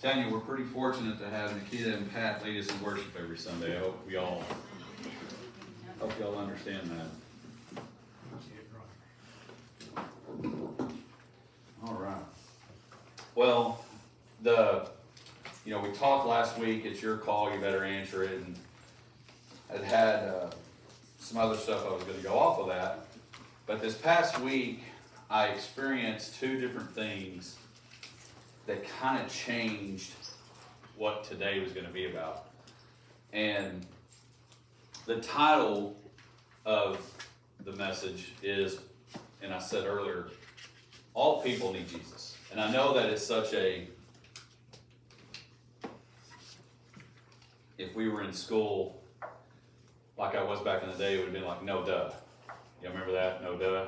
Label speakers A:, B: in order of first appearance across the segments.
A: Telling you, we're pretty fortunate to have Nikita and Pat lead us in worship every Sunday. I hope y'all understand that. All right. Well, we talked last week. It's your call. You better answer it. And I'd had some other stuff I was going to go off of that. But this past week, I experienced two different things that kind of changed what today was going to be about. And the title of the message is, and I said earlier, all people need Jesus. And I know that it's such if we were in school, like I was back in the day, it would have been like, no duh. You remember that? No duh?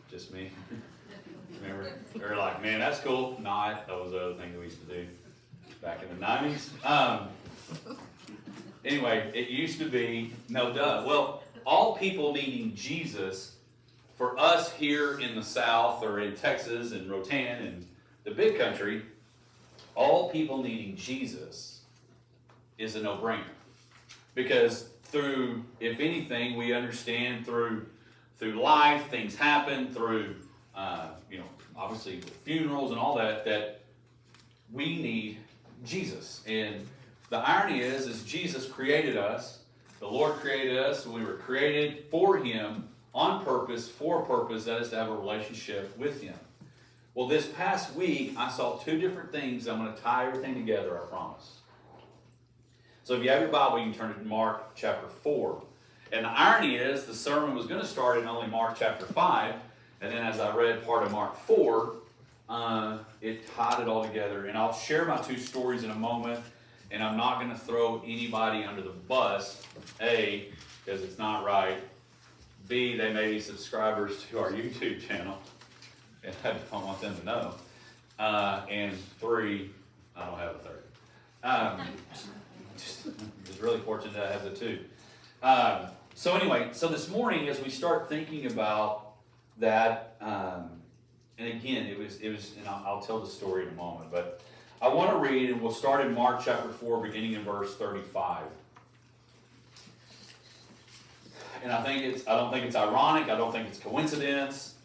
A: Just me? Remember? They were like, man, that's cool. Not. That was the other thing that we used to do back in the 90s. Anyway, it used to be, no duh. Well, all people needing Jesus, for us here in the South or in Texas and Rotan and the big country, all people needing Jesus is a no-brainer. Because if anything, we understand through life, things happen, through, obviously funerals and all that we need Jesus. And the irony is Jesus created us. The Lord created us. We were created for Him on purpose, for a purpose, that is to have a relationship with Him. Well, this past week, I saw two different things. I'm going to tie everything together, I promise. So if you have your Bible, you can turn to Mark chapter 4. And the irony is, the sermon was going to start in only Mark chapter 5, and then as I read part of Mark 4, it tied it all together. And I'll share my two stories in a moment, and I'm not going to throw anybody under the bus. A, because it's not right. B, they may be subscribers to our YouTube channel, and I don't want them to know. And 3, I don't have a third. Just really fortunate that I have the two. So anyway, so this morning as we start thinking about that, and again, it was, and I'll tell the story in a moment, but I want to read, and we'll start in Mark chapter 4, beginning in verse 35. And I don't think it's ironic, I don't think it's coincidence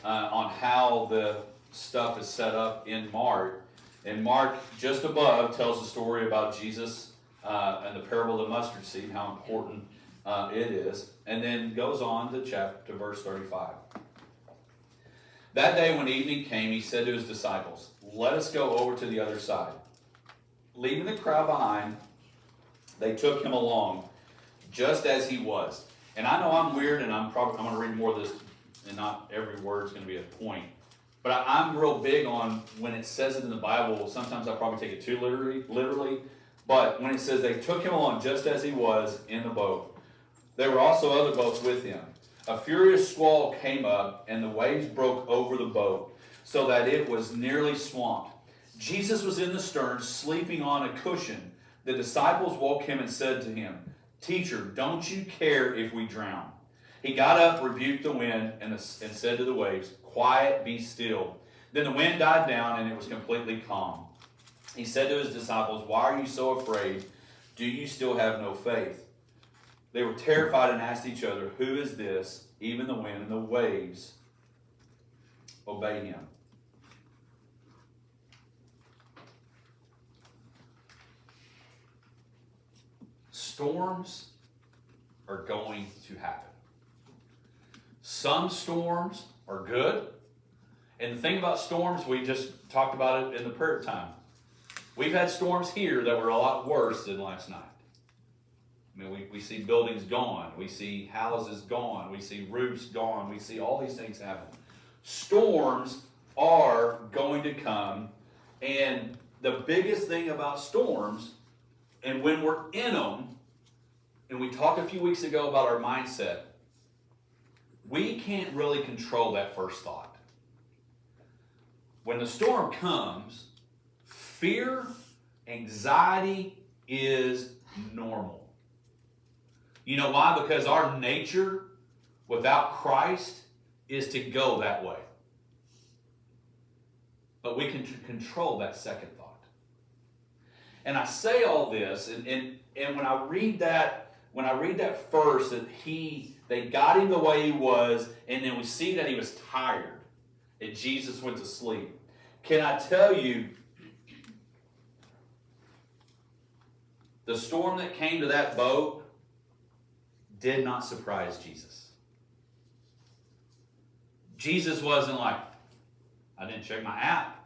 A: on how the stuff is set up in Mark. And Mark, just above, tells the story about Jesus and the parable of the mustard seed, how important it is, and then goes on to verse 35. That day when evening came, he said to his disciples, "Let us go over to the other side." Leaving the crowd behind, they took him along, just as he was. And I know I'm weird, and I'm going to read more of this, and not every word is going to be a point. But I'm real big on when it says it in the Bible. Sometimes I probably take it too literally. But when it says they took him along just as he was in the boat, there were also other boats with him. A furious squall came up, and the waves broke over the boat, so that it was nearly swamped. Jesus was in the stern, sleeping on a cushion. The disciples woke him and said to him, "Teacher, don't you care if we drown?" He got up, rebuked the wind, and said to the waves, "Quiet, be still." Then the wind died down, and it was completely calm. He said to his disciples, "Why are you so afraid? Do you still have no faith?" They were terrified and asked each other, "Who is this? Even the wind and the waves obey him." Storms are going to happen. Some storms are good. And the thing about storms, we just talked about it in the prayer time. We've had storms here that were a lot worse than last night. I mean, we see buildings gone. We see houses gone. We see roofs gone. We see all these things happen. Storms are going to come. And the biggest thing about storms, and when we're in them, and we talked a few weeks ago about our mindset, we can't really control that first thought. When the storm comes, fear, anxiety is normal. You know why? Because our nature without Christ is to go that way. But we can control that second thought. And I say all this, and when I read that first, that they got him the way he was, and then we see that he was tired, and Jesus went to sleep. Can I tell you, the storm that came to that boat did not surprise Jesus. Jesus wasn't like, I didn't check my app.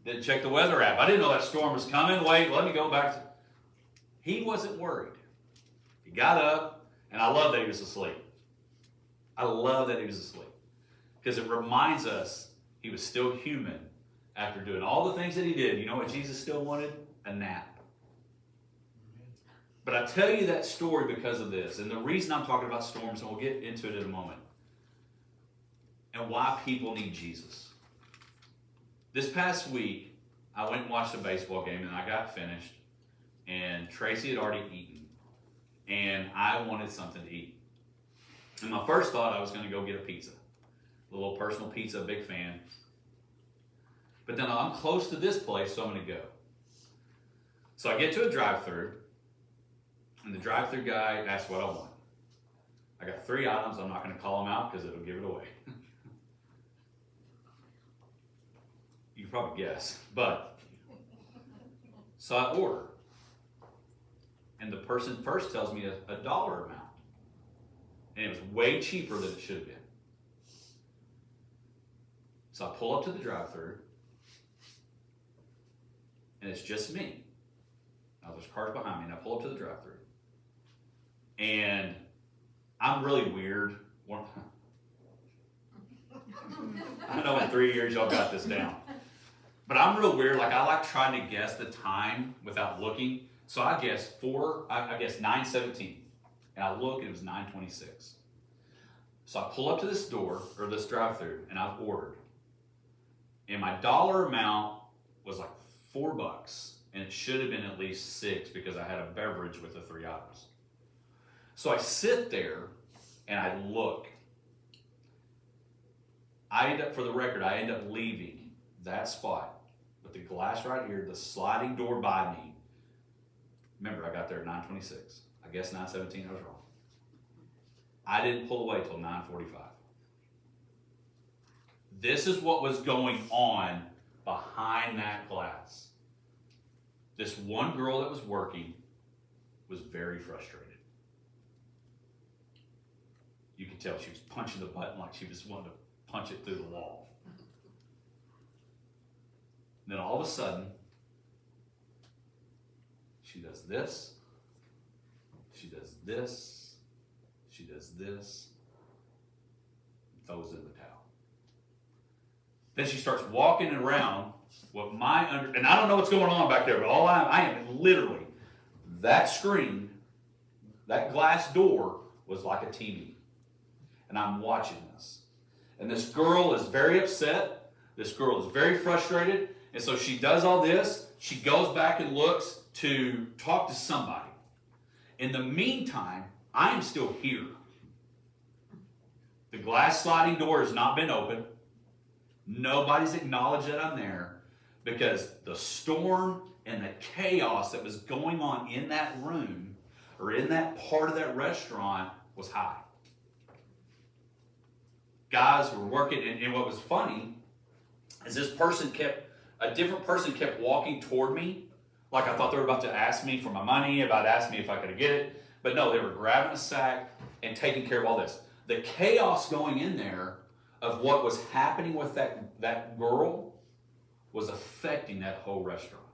A: Didn't check the weather app. I didn't know that storm was coming. Wait, let me go back. He wasn't worried. He got up, and I love that he was asleep. I love that he was asleep. Because it reminds us he was still human after doing all the things that he did. You know what Jesus still wanted? A nap. But I tell you that story because of this. And the reason I'm talking about storms, and we'll get into it in a moment, and why people need Jesus. This past week, I went and watched a baseball game, and I got finished, and Tracy had already eaten, and I wanted something to eat. And my first thought, I was going to go get a pizza. A little personal pizza, big fan. But then I'm close to this place, so I'm going to go. So I get to a drive-thru, and the drive-thru guy asks what I want. I got 3 items. I'm not going to call them out because it'll give it away. You can probably guess. But, so I order. And the person first tells me a dollar amount. And it was way cheaper than it should have been. So I pull up to the drive-thru. And it's just me. Now there's cars behind me, and I pull up to the drive-thru. And I'm really weird. I know in 3 years y'all got this down. But I'm real weird. Like, I like trying to guess the time without looking. So I guess 9:17. And I look, and it was 9:26. So I pull up to this door, or this drive-thru, and I've ordered. And my dollar amount was like $4, and it should have been at least $6 because I had a beverage with the 3 items. So I sit there, and I look. For the record, I end up leaving that spot with the glass right here, the sliding door by me. Remember, I got there at 9:26. I guess 9:17, I was wrong. I didn't pull away till 9:45. This is what was going on behind that glass. This one girl that was working was very frustrated. You could tell she was punching the button like she was wanting to punch it through the wall. And then all of a sudden, she does this, she does this, she does this, and throws in the towel. Then she starts walking around and I don't know what's going on back there, but all I am literally, that screen, that glass door was like a TV. And I'm watching this. And this girl is very upset. This girl is very frustrated. And so she does all this. She goes back and looks to talk to somebody. In the meantime, I am still here. The glass sliding door has not been opened. Nobody's acknowledged that I'm there because the storm and the chaos that was going on in that room or in that part of that restaurant was high. Guys were working, and what was funny is a different person kept walking toward me, like I thought they were about to ask me for my money, about asking me if I could get it. But no, they were grabbing a sack and taking care of all this. The chaos going in there of what was happening with that girl was affecting that whole restaurant.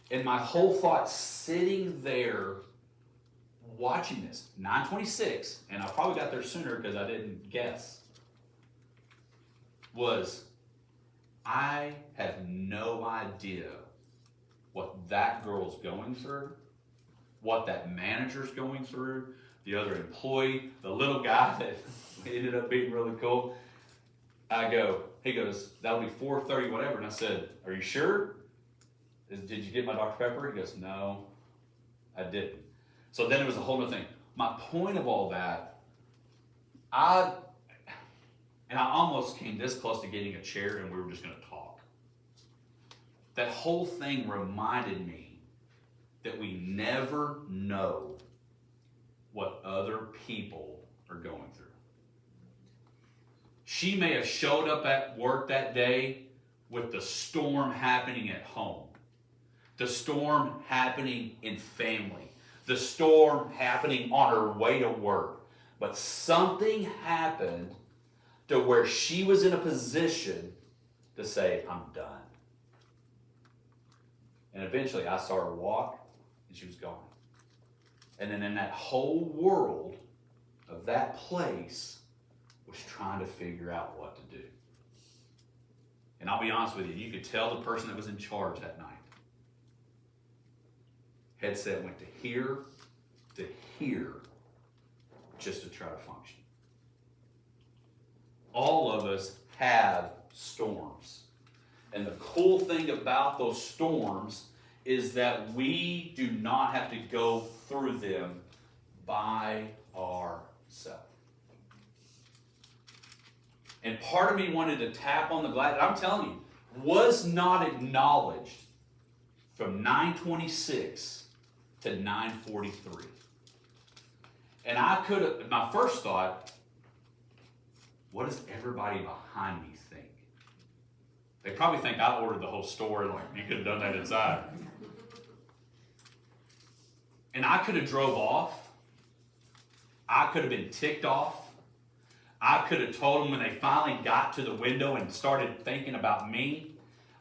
A: And my whole thought sitting there watching this, 9:26, and I probably got there sooner because I didn't guess, was I have no idea what that girl's going through, what that manager's going through, the other employee, the little guy that ended up being really cool. He goes, that'll be 4:30, whatever. And I said, are you sure? Did you get my Dr. Pepper? He goes, no, I didn't. So then it was a whole other thing. My point of all that, I almost came this close to getting a chair and we were just going to talk. that whole thing reminded me that we never know what other people are going through. She may have showed up at work that day with the storm happening at home, the storm happening in family, the storm happening on her way to work. But something happened to where she was in a position to say, I'm done. And eventually I saw her walk and she was gone. And then in that whole world of that place was trying to figure out what to do. And I'll be honest with you, you could tell the person that was in charge that night. Headset went to here, just to try to function. All of us have storms. And the cool thing about those storms is that we do not have to go through them by ourselves. And part of me wanted to tap on the glass. I'm telling you, was not acknowledged from 9:26 to 9:43. And I could have, my first thought, what does everybody behind me think? They probably think I ordered the whole store and like, you could have done that inside. And I could have drove off. I could have been ticked off. I could have told them when they finally got to the window and started thinking about me,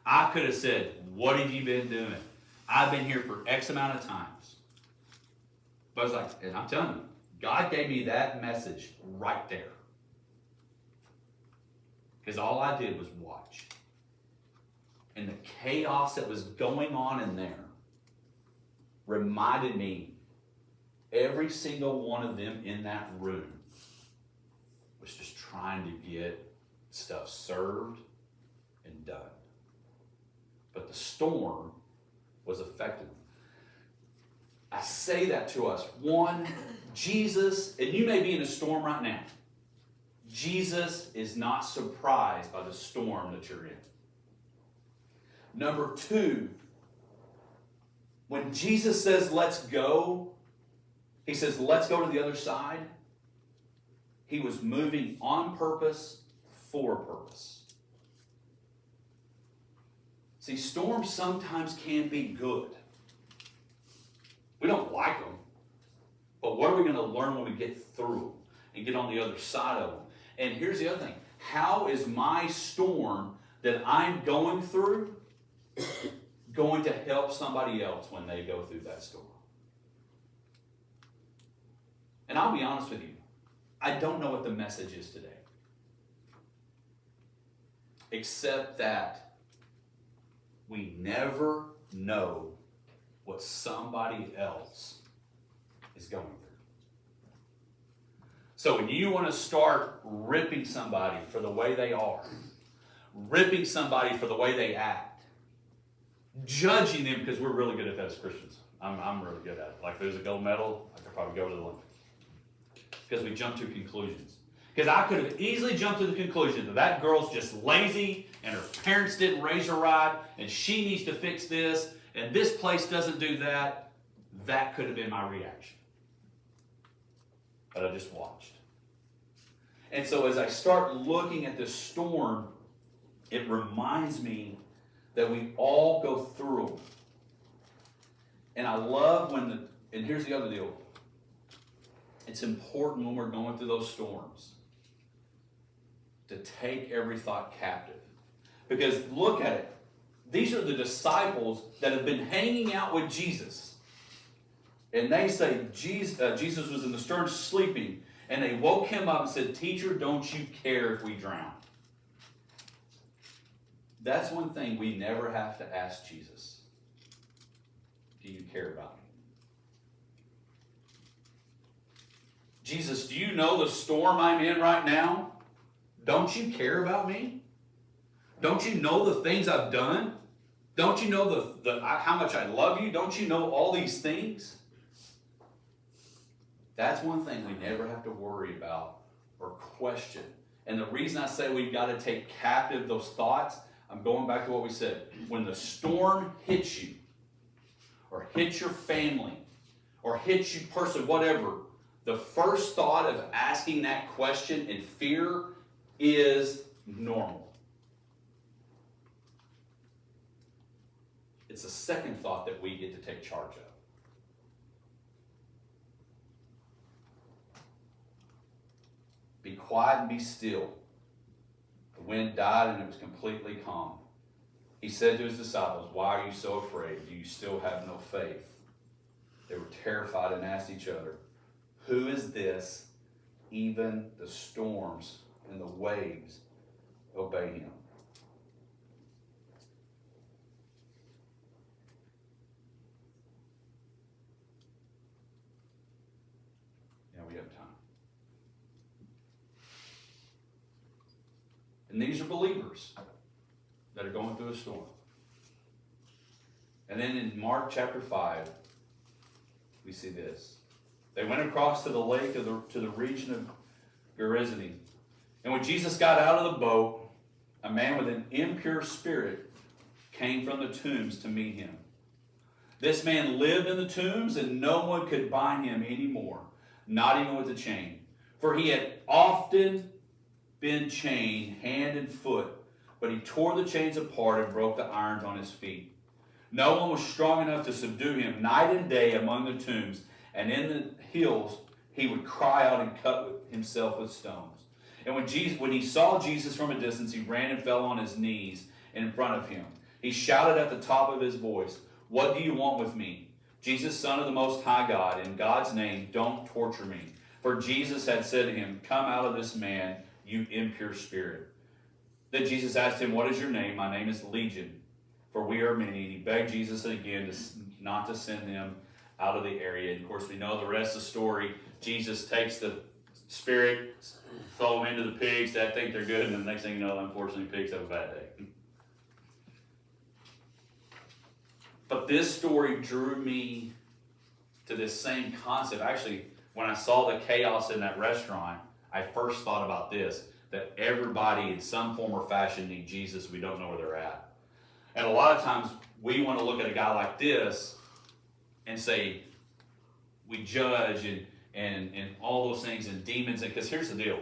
A: I could have said, what have you been doing? I've been here for X amount of times. But I was like, and I'm telling you, God gave me that message right there. Because all I did was watch. And the chaos that was going on in there reminded me every single one of them in that room was just trying to get stuff served and done. But the storm was affecting them. I say that to us. One, Jesus, and you may be in a storm right now. Jesus is not surprised by the storm that you're in. Number two, when Jesus says, let's go, he says, let's go to the other side. He was moving on purpose, for purpose. See, storms sometimes can be good. We don't like them. But what are we going to learn when we get through them and get on the other side of them? And here's the other thing. How is my storm that I'm going through going to help somebody else when they go through that storm? And I'll be honest with you. I don't know what the message is today. Except that we never know what somebody else is going through. So when you want to start ripping somebody for the way they are, ripping somebody for the way they act, judging them, because we're really good at that as Christians. I'm really good at it. Like if there's a gold medal, I could probably go to the Olympics. Because we jump to conclusions. Because I could have easily jumped to the conclusion that that girl's just lazy and her parents didn't raise her right and she needs to fix this and this place doesn't do that. That could have been my reaction. But I just watched. And so as I start looking at this storm, it reminds me that we all go through them. And I love when and here's the other deal. It's important when we're going through those storms to take every thought captive. Because look at it. These are the disciples that have been hanging out with Jesus. And they say Jesus was in the stern sleeping. And they woke him up and said, "Teacher, don't you care if we drown?" That's one thing we never have to ask Jesus. Do you care about me? Jesus, do you know the storm I'm in right now? Don't you care about me? Don't you know the things I've done? Don't you know how much I love you? Don't you know all these things? That's one thing we never have to worry about or question. And the reason I say we've got to take captive those thoughts, I'm going back to what we said. When the storm hits you, or hits your family, or hits you personally, whatever, the first thought of asking that question in fear is normal. It's the second thought that we get to take charge of. Be quiet and be still. The wind died and it was completely calm. He said to his disciples, why are you so afraid? Do you still have no faith? They were terrified and asked each other, who is this? Even the storms and the waves obey him. Yeah, we have time. And these are believers that are going through a storm. And then in Mark chapter 5, we see this. They went across to the lake, to the region of Gerasene. And when Jesus got out of the boat, a man with an impure spirit came from the tombs to meet him. This man lived in the tombs, and no one could bind him anymore, not even with a chain. For he had often been chained hand and foot, but he tore the chains apart and broke the irons on his feet. No one was strong enough to subdue him. Night and day among the tombs and in the hills, he would cry out and cut himself with stones. And when he saw Jesus from a distance, he ran and fell on his knees in front of him. He shouted at the top of his voice, what do you want with me? Jesus, Son of the Most High God, in God's name, don't torture me. For Jesus had said to him, come out of this man, you impure spirit. Then Jesus asked him, what is your name? My name is Legion, for we are many. And he begged Jesus again not to send them out of the area. And of course, we know the rest of the story. Jesus takes the spirit, throw them into the pigs that think they're good, and the next thing you know, unfortunately, pigs have a bad day. But this story drew me to this same concept. Actually, when I saw the chaos in that restaurant, I first thought about this, that everybody in some form or fashion need Jesus. We don't know where they're at. And a lot of times, we want to look at a guy like this and say, we judge and all those things and demons. Because here's the deal.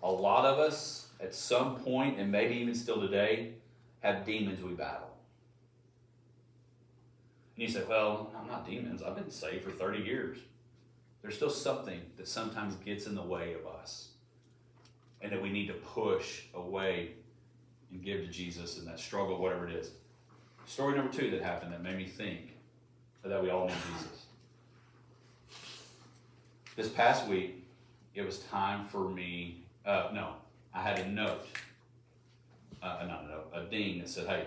A: A lot of us, at some point, and maybe even still today, have demons we battle. And you say, well, I'm not demons. I've been saved for 30 years. There's still something that sometimes gets in the way of us and that we need to push away and give to Jesus in that struggle, whatever it is. Story number 2 that happened that made me think that we all need Jesus. This past week, it was time for me, I had a note, not a note, a ding that said, hey,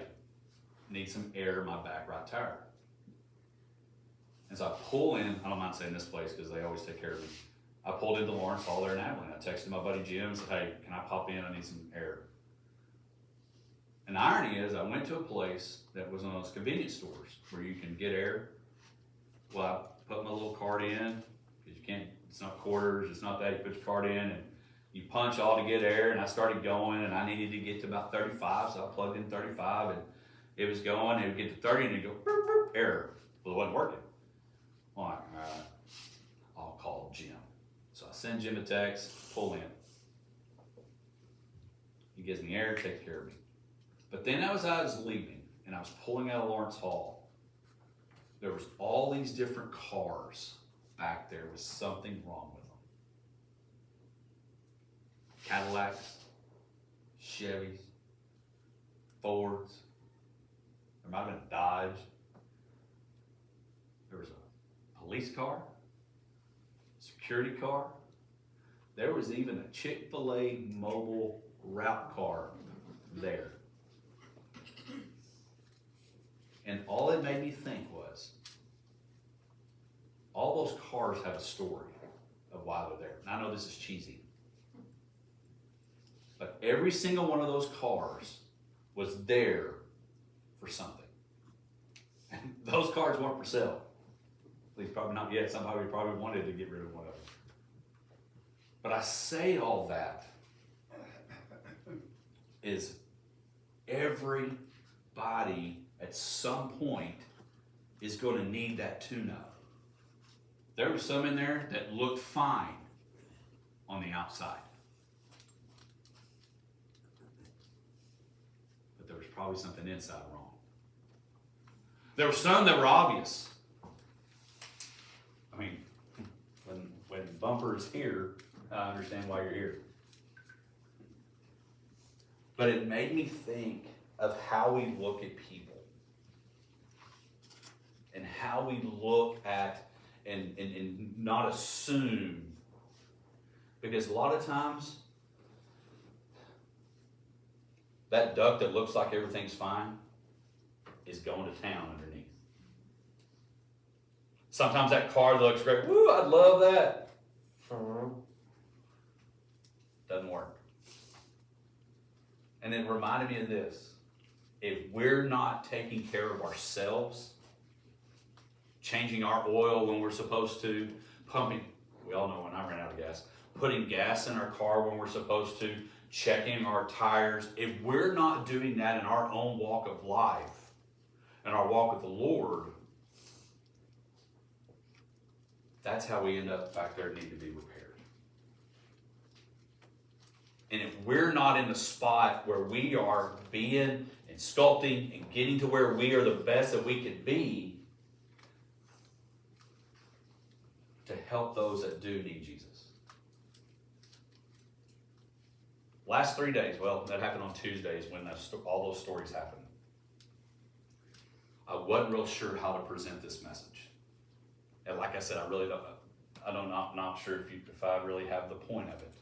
A: need some air in my back right tire. And so I pull in, I don't mind saying this place because they always take care of me. I pulled into Lawrence Hall there in Abilene. I texted my buddy Jim and said, hey, can I pop in? I need some air. And the irony is, I went to a place that was one of those convenience stores where you can get air. Well, I put my little card in, because you can't, it's not quarters, it's not that, you put your card in and you punch all to get air, and I started going, and I needed to get to about 35, so I plugged in 35, and it was going, it would get to 30, and it'd go, burp, burp, error. Well, it wasn't working. Well, all right, I'll call Jim. So I send Jim a text, pull in. He gives me air, takes care of me. But then as I was leaving, and I was pulling out of Lawrence Hall, there was all these different cars back there with something wrong with them. Cadillacs, Chevys, Fords. There might have been a Dodge. There was a police car, security car. There was even a Chick-fil-A mobile route car there. And all it made me think was, all those cars have a story of why they're there. And I know this is cheesy. But every single one of those cars was there for something. And those cars weren't for sale. At least probably not yet. Somebody probably wanted to get rid of one of them. But I say all that is Everybody at some point is going to need that tune-up. There were some in there that looked fine on the outside. But there was probably something inside wrong. There were some that were obvious. I mean, when Bumper is here, I understand why you're here. But it made me think of how we look at people. And how we look at and not assume. Because a lot of times, that duck that looks like everything's fine is going to town underneath. Sometimes that car that looks great, woo, I'd love that. Doesn't work. And it reminded me of this. If we're not taking care of ourselves, changing our oil when we're supposed to, pumping, we all know when I ran out of gas, putting gas in our car when we're supposed to, checking our tires, if we're not doing that in our own walk of life, and our walk with the Lord, that's how we end up back there needing to be repaired. And if we're not in the spot where we are being and sculpting and getting to where we are the best that we could be, to help those that do need Jesus. Last 3 days, well, that happened on Tuesdays when all those stories happened. I wasn't real sure how to present this message. And like I said, I'm not sure if I really have the point of it.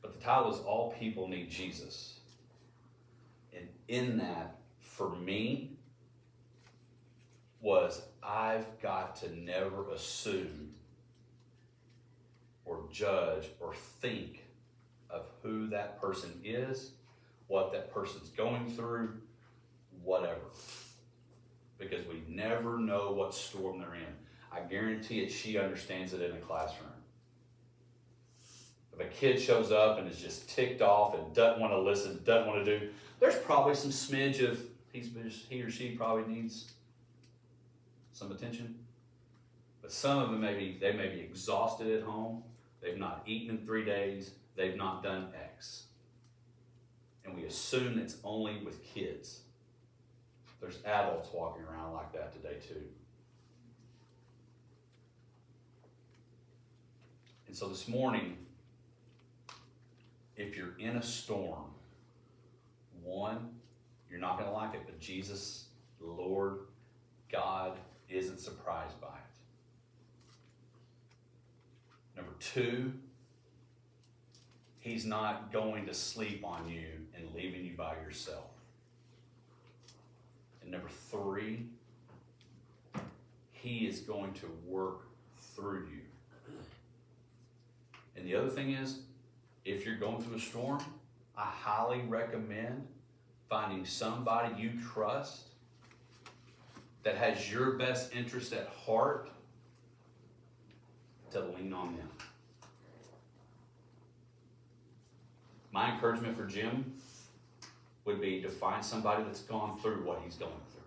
A: But the title is All People Need Jesus. And in that, for me, was I've got to never assume or judge or think of who that person is, what that person's going through, whatever. Because we never know what storm they're in. I guarantee it, she understands it in a classroom. If a kid shows up and is just ticked off and doesn't want to listen, doesn't want to do, there's probably some smidge of he or she probably needs some attention. But some of them they may be exhausted at home. They've not eaten in 3 days. They've not done X. And we assume it's only with kids. There's adults walking around like that today too. And so this morning, if you're in a storm, one, you're not going to like it, but Jesus, the Lord, God, isn't surprised by it. Number two, He's not going to sleep on you and leaving you by yourself. And number three, He is going to work through you. And the other thing is, if you're going through a storm, I highly recommend finding somebody you trust that has your best interest at heart to lean on them. My encouragement for Jim would be to find somebody that's gone through what he's going through.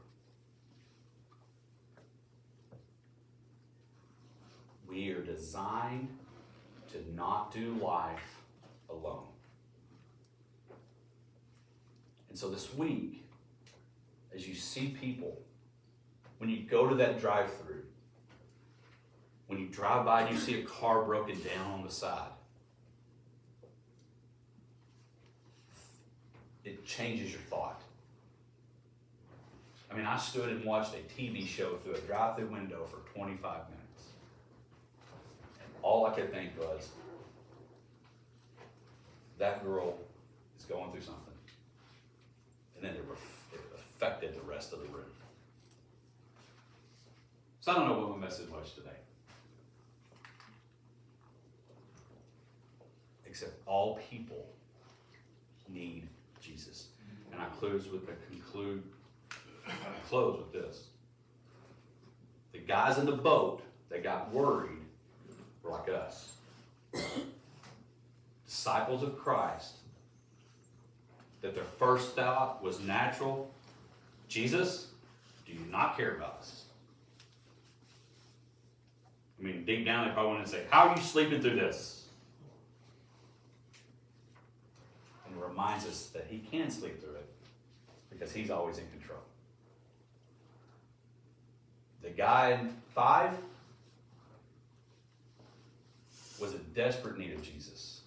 A: We are designed to not do life alone. And so this week, as you see people, when you go to that drive-thru, when you drive by and you see a car broken down on the side, it changes your thought. I mean, I stood and watched a TV show through a drive-thru window for 25 minutes. And all I could think was, that girl is going through something. And then it affected the rest of the room. So I don't know what my message was today. Except all people need Jesus. And I close with this. The guys in the boat that got worried were like us. Disciples of Christ that their first thought was natural. Jesus, do you not care about us? I mean, deep down they probably wanted to say, how are you sleeping through this? And it reminds us that he can sleep through it because he's always in control. The guy in 5 was in desperate need of Jesus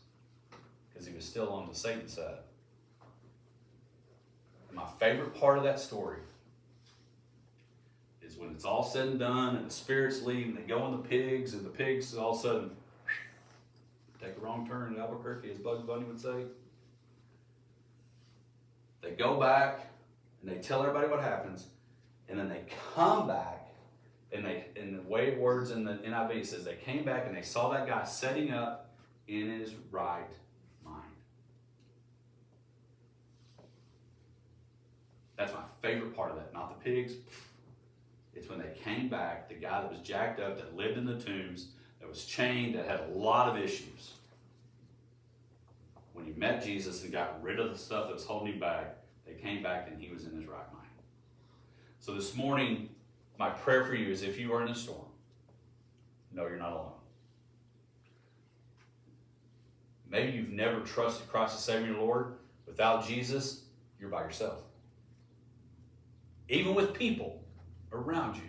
A: because he was still on the Satan side. And my favorite part of that story is when it's all said and done and the spirits leave and they go on the pigs and the pigs all of a sudden take a wrong turn in Albuquerque, as Bugs Bunny would say. They go back and they tell everybody what happens, and then they come back, and in the way it words in the NIV, it says they came back and they saw that guy setting up in his right mind. That's my favorite part of that, not the pigs. It's when they came back, the guy that was jacked up, that lived in the tombs, that was chained, that had a lot of issues. When he met Jesus and got rid of the stuff that was holding him back, they came back and he was in his right mind. So this morning, my prayer for you is if you are in a storm, know you're not alone. Maybe you've never trusted Christ as Savior and Lord. Without Jesus, you're by yourself. Even with people around you,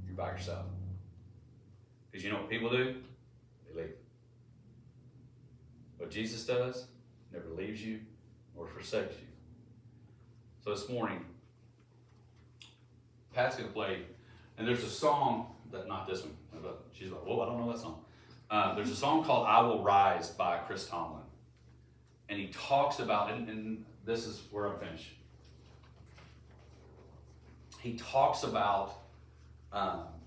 A: you're by yourself. Because you know what people do? They leave. What Jesus does, never leaves you nor forsakes you. So this morning, Pat's going to play, and there's a song, that not this one, but she's like, whoa, I don't know that song. There's a song called I Will Rise by Chris Tomlin. And he talks about, and this is where I'm finished. He talks about,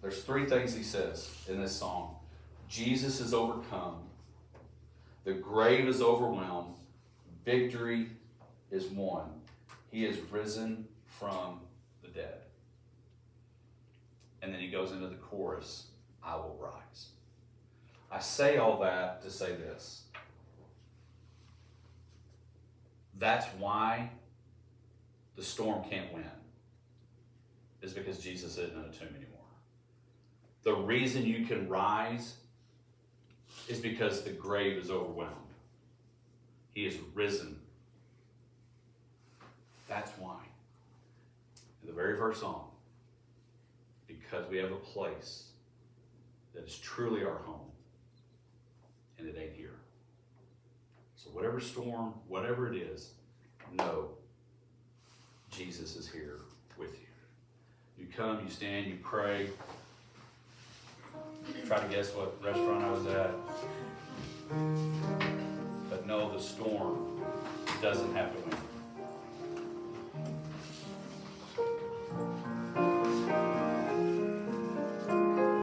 A: there's 3 things he says in this song. Jesus is overcome. The grave is overwhelmed. Victory is won. He is risen from the dead. And then he goes into the chorus, I will rise. I say all that to say this. That's why the storm can't win, is because Jesus isn't in a tomb anymore. The reason you can rise is because the grave is overwhelmed. He is risen. That's why. In the very first song, because we have a place that is truly our home, and it ain't here. So whatever storm, whatever it is, know Jesus is here with you. You come, you stand, you pray. Try to guess what restaurant I was at. But know the storm doesn't have to win.